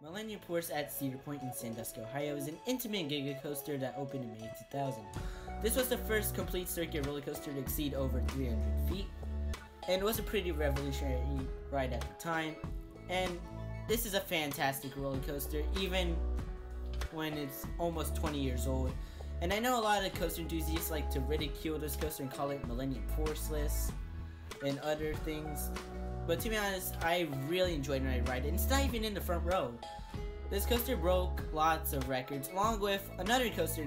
Millennium Force at Cedar Point in Sandusky, Ohio is an Intamin Giga coaster that opened in May 2000. This was the first complete circuit roller coaster to exceed over 300 feet, and it was a pretty revolutionary ride at the time. And this is a fantastic roller coaster, even when it's almost 20 years old. And I know a lot of coaster enthusiasts like to ridicule this coaster and call it Millennium Forceless and other things. But to be honest, I really enjoyed when I ride it. It's not even in the front row. This coaster broke lots of records, along with another coaster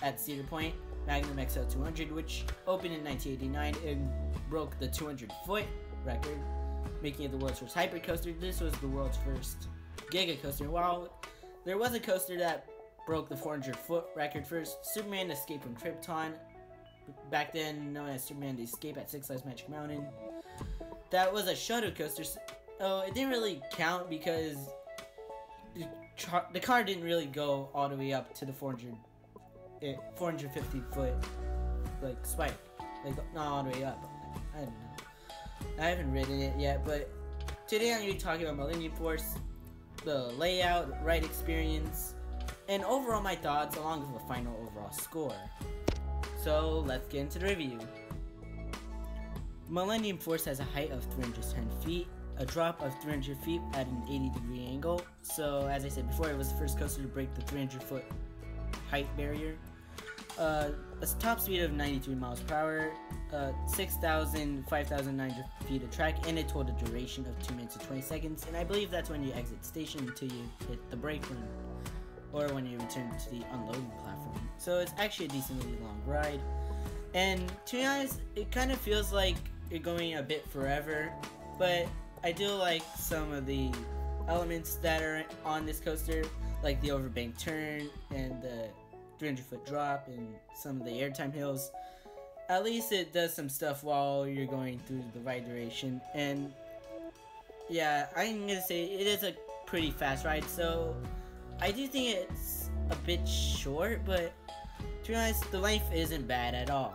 at Cedar Point, Magnum XL 200, which opened in 1989 and broke the 200-foot record, making it the world's first hyper coaster. This was the world's first Giga coaster. While there was a coaster that broke the 400-foot record first, Superman Escape from Krypton, back then known as Superman the Escape at Six Flags Magic Mountain. That was a shuttle coaster. Oh, it didn't really count because the car didn't really go all the way up to the 450 foot like spike, like not all the way up. I don't know. I haven't ridden it yet, but today I'm going to be talking about Millennium Force, the layout, ride experience, and overall my thoughts, along with a final overall score. So let's get into the review. Millennium Force has a height of 310 feet, a drop of 300 feet at an 80-degree angle. So as I said before, it was the first coaster to break the 300-foot height barrier. A top speed of 93 miles per hour, 5,900 feet of track, and a total duration of 2 minutes and 20 seconds. And I believe that's when you exit the station until you hit the brake run, or when you return to the unloading platform. So it's actually a decently long ride. And to be honest, it kind of feels like you're going a bit forever, but I do like some of the elements that are on this coaster, like the overbanked turn and the 300-foot drop and some of the airtime hills. At least it does some stuff while you're going through the ride duration. And yeah, I'm gonna say it is a pretty fast ride, so I do think it's a bit short, but to be honest, the length isn't bad at all.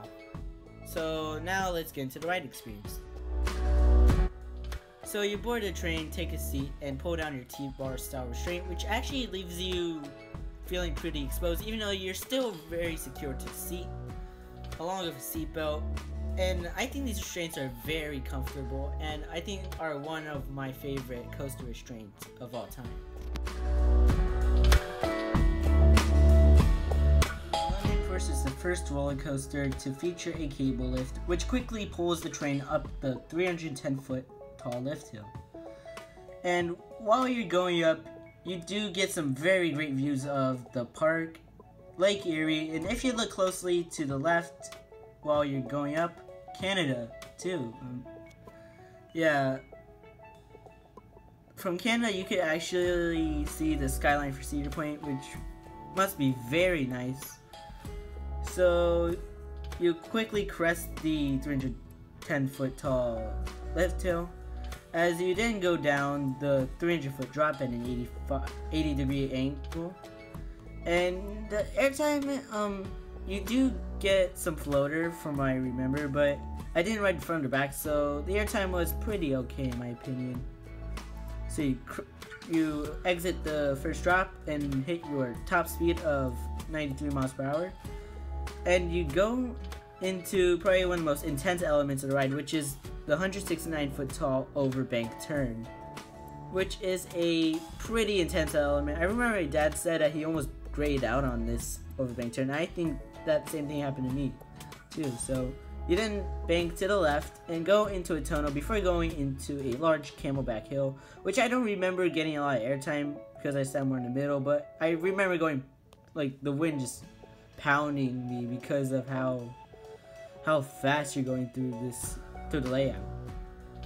So now let's get into the ride experience. So you board the train, take a seat, and pull down your T-bar style restraint, which actually leaves you feeling pretty exposed, even though you're still very secure to the seat, along with a seatbelt. And I think these restraints are very comfortable, and I think are one of my favorite coaster restraints of all time. This is the first roller coaster to feature a cable lift, which quickly pulls the train up the 310-foot tall lift hill. And while you're going up, you do get some very great views of the park, Lake Erie, and if you look closely to the left while you're going up, Canada too. Yeah, from Canada you could actually see the skyline for Cedar Point, which must be very nice. So you quickly crest the 310-foot tall lift hill, as you then go down the 300-foot drop at an 80-degree angle. And the airtime, you do get some floater from what I remember, but I didn't ride front or back, so the airtime was pretty okay in my opinion. So you exit the first drop and hit your top speed of 93 miles per hour. And you go into probably one of the most intense elements of the ride, which is the 169-foot tall overbanked turn, which is a pretty intense element. I remember my dad said that he almost grayed out on this overbanked turn. I think that same thing happened to me too. So you then bank to the left and go into a tunnel before going into a large camelback hill, which I don't remember getting a lot of airtime because I sat more in the middle, but I remember going, like, the wind just pounding me because of how fast you're going through the layout.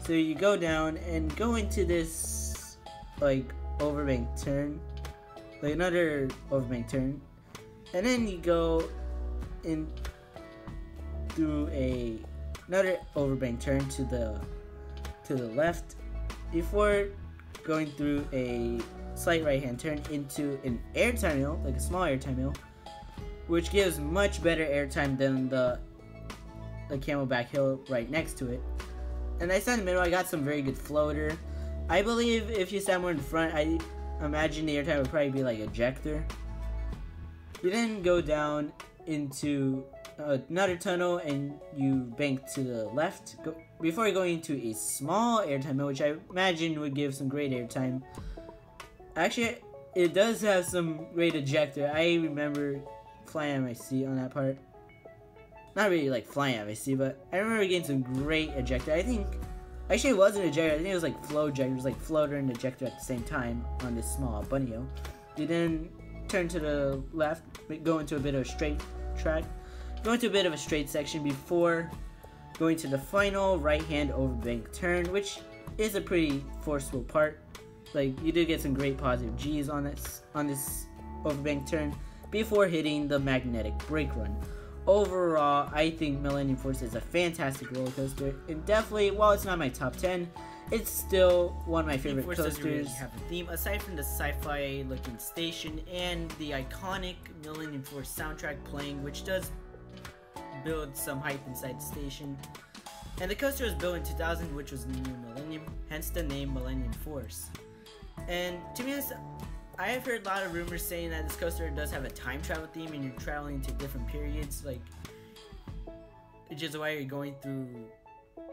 So you go down and go into this like overbanked turn, like another overbanked turn, and then you go in through another overbanked turn to the left before going through a slight right hand turn into an airtime hill, like a small airtime hill, which gives much better airtime than the camelback hill right next to it. And I sat in the middle. I got some very good floater. I believe if you sat more in front, imagine the airtime would probably be like ejector. You then go down into another tunnel and you bank to the left before going into a small airtime mode, which I imagine would give some great airtime. Actually, it does have some great ejector. I remember flying out my seat on that part. Not really like flying out my seat, but I remember getting some great ejector. I think, actually it wasn't ejector, I think it was like flow ejector. It was like floater and ejector at the same time on this small bunny hill. You then turn to the left, go into a bit of a straight track, go into a bit of a straight section before going to the final right-hand overbank turn, which is a pretty forceful part. Like, you do get some great positive G's on this overbank turn before hitting the magnetic brake run. Overall, I think Millennium Force is a fantastic roller coaster, and definitely, while it's not my top 10, it's still one of my favorite coasters. Doesn't really have a theme aside from the sci-fi looking station and the iconic Millennium Force soundtrack playing, which does build some hype inside the station. And the coaster was built in 2000, which was the new millennium, hence the name Millennium Force. And to be honest, I have heard a lot of rumors saying that this coaster does have a time travel theme and you're traveling to different periods, like, which is why you're going through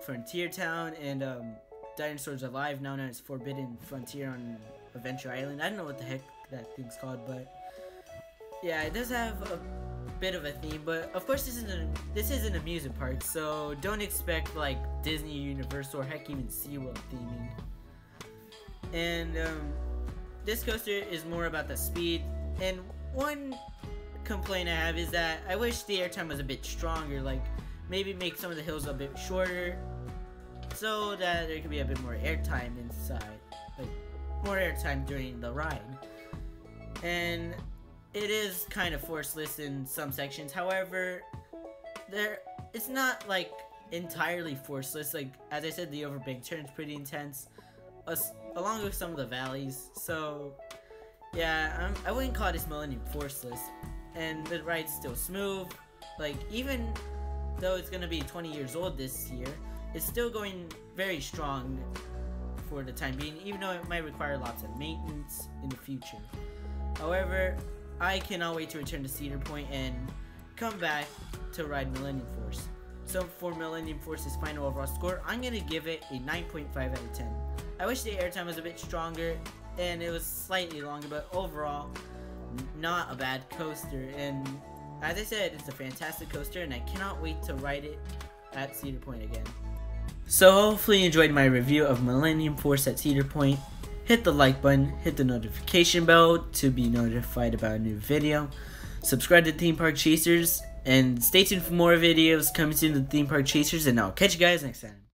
Frontier Town and Dinosaurs Alive, now known as Forbidden Frontier on Adventure Island. I don't know what the heck that thing's called, but yeah, it does have a bit of a theme. But of course, this is an amusement park, so don't expect like Disney, Universal, or heck even SeaWorld theming. And this coaster is more about the speed. And one complaint I have is that I wish the airtime was a bit stronger, like maybe make some of the hills a bit shorter, so that there could be a bit more airtime inside, like more airtime during the ride. And it is kind of forceless in some sections. However, it's not like entirely forceless. Like, as I said, the overbank turn is pretty intense, along with some of the valleys. So yeah, I wouldn't call this Millennium Forceless, and the ride's still smooth. Like, even though it's gonna be 20 years old this year, it's still going very strong for the time being, even though it might require lots of maintenance in the future. However, I cannot wait to return to Cedar Point and come back to ride Millennium Force. So for Millennium Force's final overall score, I'm going to give it a 9.5 out of 10. I wish the airtime was a bit stronger and it was slightly longer, but overall, not a bad coaster. And as I said, it's a fantastic coaster and I cannot wait to ride it at Cedar Point again. So hopefully you enjoyed my review of Millennium Force at Cedar Point. Hit the like button, hit the notification bell to be notified about a new video. Subscribe to Theme Park Chasers, and stay tuned for more videos coming soon to Theme Park Chasers, and I'll catch you guys next time.